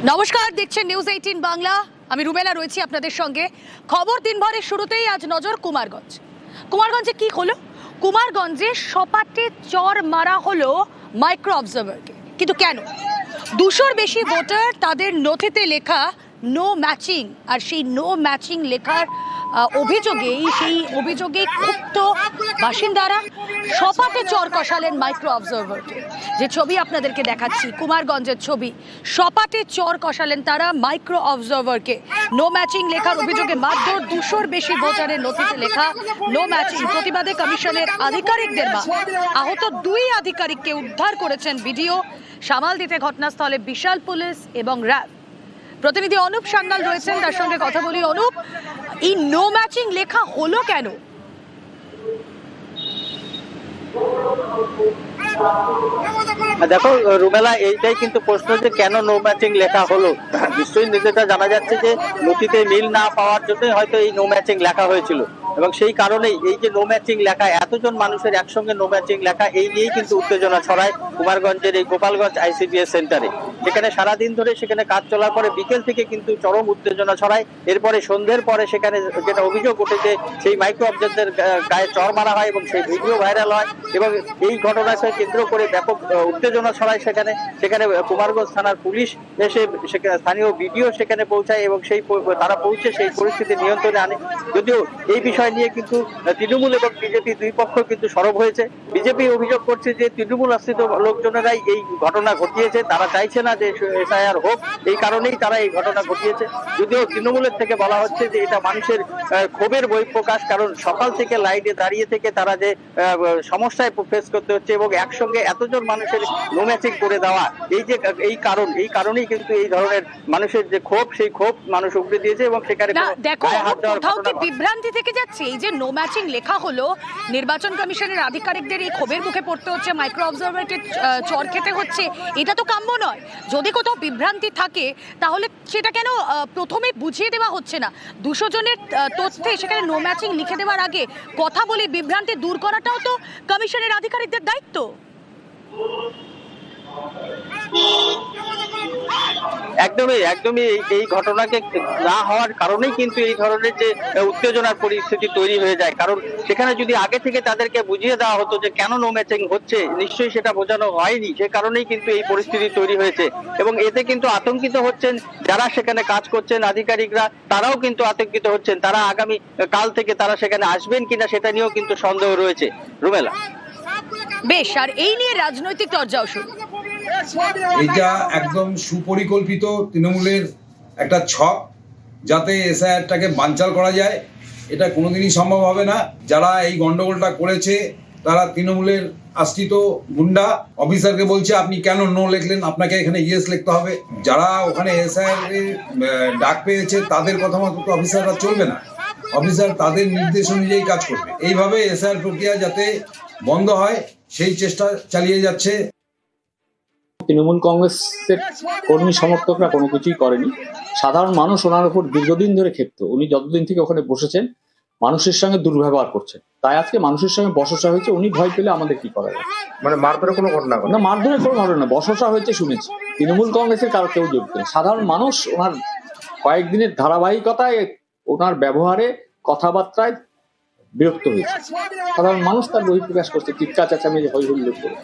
নমস্কার, দেখছেন নিউজ 18 বাংলা। আমি রুবেলা রয়েছি আপনাদের সঙ্গে। খবর দিনভরের শুরুতেই আজ নজর কুমারগঞ্জে কি হলো? কুমারগঞ্জে সপাটে চর মারা হলো মাইক্রো অবজারভারকে। কিন্তু কেন? 200-র বেশি ভোটার, তাদের নথিতে লেখা নো ম্যাচিং, আর সেই নো ম্যাচিং লেখার অভিযোগে ক্ষুব্ধ বাসিন্দারা সপাটে চর কষালেন মাইক্রো অবজারভারকে। যে ছবি আপনাদেরকে দেখাচ্ছি, কুমারগঞ্জের ছবি। সপাটে চর কষালেন তারা মাইক্রো অবজারভারকে। নো ম্যাচিং লেখার অভিযোগে মারধর, 200-র বেশি ভোটারের নথিতে লেখা নো ম্যাচিং। প্রতিবাদে কমিশনের আধিকারিকদের আহত 2 আধিকারিককে উদ্ধার করেছেন বিডিও। সামাল দিতে ঘটনাস্থলে বিশাল পুলিশ এবং র্যাব। প্রতিনিধি অনুপ সান্যাল রয়েছেন, তার সঙ্গে কথা বলি। অনুপ, এই নো ম্যাচিং লেখা হলো কেন? দেখো রুমেলা, এইটাই কিন্তু প্রশ্ন যে কেন নো ম্যাচিং লেখা হলো। নিশ্চয়ই যেটা জানা যাচ্ছে যে নথিতে মিল না পাওয়ার জন্যই হয়তো এই নো ম্যাচিং লেখা হয়েছিল, এবং সেই কারণেই এই যে নো ম্যাচিং লেখা, এতজন মানুষের একসঙ্গে নো ম্যাচিং লেখা, এই নিয়েই কিন্তু উত্তেজনা ছড়ায় কুমারগঞ্জের এই গোপালগঞ্জ আইসিডিএস সেন্টারে। সেখানে সারাদিন ধরে সেখানে কাজ চলার পরে বিকেল থেকে কিন্তু চরম উত্তেজনা ছড়ায়। এরপরে সন্ধ্যের পরে সেখানে যেটা অভিযোগ উঠেছে, সেই মাইক্রো অবজারভারদের গায়ে চর মারা হয় এবং সেই ভিডিও ভাইরাল হয়, এবং এই ঘটনাকে কেন্দ্র করে ব্যাপক উত্তেজনা ছড়ায়। সেখানে কুমারগঞ্জ থানার পুলিশ এসে স্থানীয় বিডিও সেখানে পৌঁছায় এবং তারা পৌঁছে সেই পরিস্থিতি নিয়ন্ত্রণে আনে। যদিও এই বিষয় নিয়ে কিন্তু তৃণমূল এবং বিজেপি দুই পক্ষ কিন্তু সরব হয়েছে। বিজেপি অভিযোগ করছে যে তৃণমূল আশ্রিত লোকজনেরাই এই ঘটনা ঘটিয়েছে, তারা চাইছে না যে এসআইআর হোক, এই কারণেই তারা এই ঘটনা ঘটিয়েছে। যদিও তৃণমূলের থেকে বলা হচ্ছে যে এটা মানুষের ক্ষোভের বহিঃপ্রকাশ, কারণ সকাল থেকে লাইনে দাঁড়িয়ে থেকে তারা যে সমস্যায় ফেস করতে হচ্ছে এবং একসঙ্গে এতজন মানুষের নো ম্যাচিং করে দেওয়া, এই কারণেই কিন্তু এই ধরনের মানুষের যে ক্ষোভ, সেই ক্ষোভ মানুষ উগড়ে দিয়েছে এবং সেখানে কোথাও কি বিভ্রান্তি থেকে যাচ্ছে? এই যে নো ম্যাচিং লেখা হলো, নির্বাচন কমিশনের আধিকারিকদের এই ক্ষোভের মুখে পড়তে হচ্ছে, মাইক্রো অবজারভারকে চর খেতে হচ্ছে, এটা তো কাম্য নয়। যদি কোথাও বিভ্রান্তি থাকে তাহলে সেটা কেন প্রথমে বুঝিয়ে দেওয়া হচ্ছে না? 200 জনের তথ্যে সেখানে নো ম্যাচিং লিখে দেওয়ার আগে কথা বলে বিভ্রান্তি দূর করাটাও তো কমিশনের আধিকারিকদের দায়িত্ব। একদমই এই ঘটনাকে না হওয়ার কারণেই কিন্তু এই ধরনের যে উত্তেজনার পরিস্থিতি তৈরি হয়ে যায়। কারণ সেখানে যদি আগে থেকে তাদেরকে বুঝিয়ে দেওয়া হতো যে কেন নো ম্যাচিং হচ্ছে, নিশ্চয়ই সেটা বোঝানো হয়নি, সে কারণেই কিন্তু এই পরিস্থিতি তৈরি হয়েছে। এবং এতে কিন্তু আতঙ্কিত হচ্ছেন যারা সেখানে কাজ করছেন, আধিকারিকরা, তারাও কিন্তু আতঙ্কিত হচ্ছেন। তারা আগামী কাল থেকে তারা সেখানে আসবেন কিনা সেটা নিয়েও কিন্তু সন্দেহ রয়েছে। রুমেলা, বেশ, আর এই নিয়ে রাজনৈতিক চর্চাও শুরু। এটা একদম সুপরিকল্পিত তৃণমূলের একটা ছক, যাতে এসআইআরটাকে বানচাল করা যায়। এটা কোনোদিনই সম্ভব হবে না। যারা এই গন্ডগোলটা করেছে তারা তৃণমূলের আশ্রিত গুন্ডা। অফিসারকে বলছে আপনি কেন নো লিখলেন, আপনাকে এখানে ইয়েস লিখতে হবে। যারা ওখানে এসআইআর ডাক পেয়েছে তাদের কথা মতো তো অফিসাররা চলবে না। অফিসার তাদের নির্দেশ অনুযায়ী কাজ করবে। এইভাবে এসআইআর প্রক্রিয়া যাতে বন্ধ হয় সেই চেষ্টা চালিয়ে যাচ্ছে। তৃণমূল কংগ্রেসের কর্মী সমর্থকরা কোনো কিছুই করেনি। সাধারণ মানুষ ওনার উপর দীর্ঘদিন ধরে ক্ষিপ্ত। উনি যতদিন থেকে ওখানে বসেছেন মানুষের সঙ্গে দুর্ব্যবহার করছেন, তাই আজকে মানুষের সঙ্গে বচসা হয়েছে। উনি ভয় পেলে আমাদের কি করা যায়? মানে মারধরের কোনো ঘটনা না, মারধরের কোনো ঘটনা, বচসা হয়েছে শুনেছি। তৃণমূল কংগ্রেসের কারো কেউ জড়িত নেই। সাধারণ মানুষ ওনার কয়েকদিনের ধারাবাহিকতায় ওনার ব্যবহারে, কথাবার্তায় বিরক্ত হয়েছে। সাধারণ মানুষ তার বহিঃপ্রকাশ করছে, চিৎকার চেঁচামেচি, হই হুল্লোড় করে।